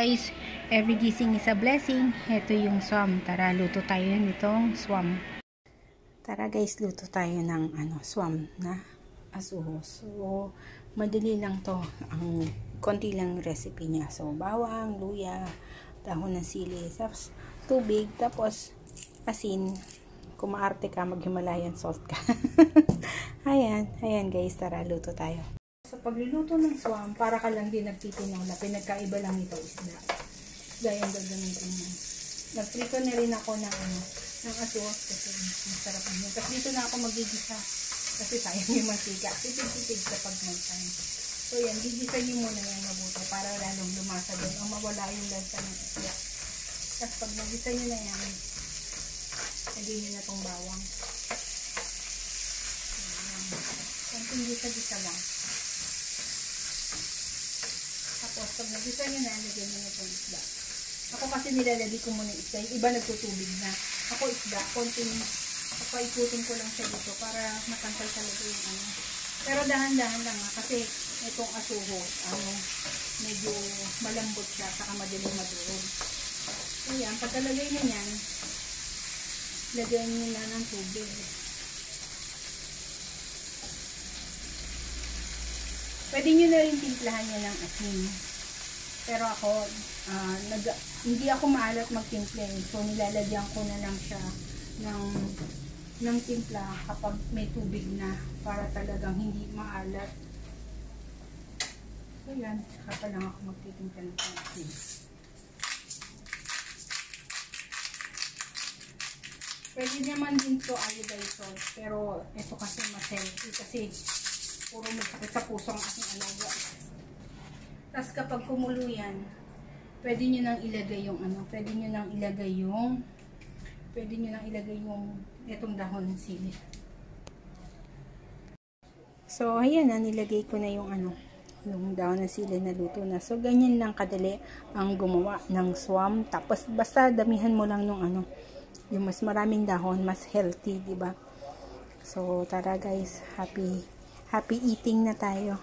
guys, every gising is a blessing. Ito yung swam. Tara, luto tayo nitong swam. Tara guys, luto tayo ng swam na asuho. So, madali lang to. Ang konti lang recipe niya. So, bawang, luya, dahon ng sili, tapos tubig, tapos asin. Kung maarte ka, mag-Himalayan salt ka. Ayan guys, tara, luto tayo. Sa pagluluto ng swam, para ka lang din nagtitinola. Pinagkaiba lang ito isda. Isda yung gagamitin mo. Nagprito na rin ako ng asuwas kasi masarap niya. Tapos dito na ako magigisa kasi sayang yung mantika. Tipid-tipid sa pag-time. So yan, gigisa nyo muna yung mabuti para lalong lumasa doon o mawala yung lansa ng isda. Tapos pag nagisa nyo na yan, lagyan nyo na itong bawang. Konting gisa-gisa lang. Tapos, pag nagisa nyo na, lagyan nyo na itong isda. Ako kasi nilalagay ko muna isda. Yung iba nagtutubig na. Ako isda, konting paikutin ko lang siya dito para matangkal talaga yung Pero dahan-dahan lang kasi itong asuho, medyo malambot siya, saka madaling madurog. So yan, pagkalagay nyo yan, lagyan nyo na ng tubig. Pwede nyo na rin timplahan nyo ng asin. Pero ako, hindi ako maalat magtimpla. So, nilalagyan ko na lang siya ng timpla kapag may tubig na para talagang hindi maalat. So, yan. Saka pa lang ako magtitimpla ng asin. Pwede naman din to iodized salt. Pero, ito kasi mas healthy kasi puro masakit sa puso ang aking alaga. Tapos kapag kumulo yan, pwede nyo nang ilagay yung pwede nyo nang ilagay yung itong dahon ng sili. So, ayan na, nilagay ko na yung yung dahon ng sili na luto na. So, ganyan lang kadali ang gumawa ng swam. Tapos, basta damihan mo lang nung yung mas maraming dahon, mas healthy, diba? So, tara guys, happy eating na tayo.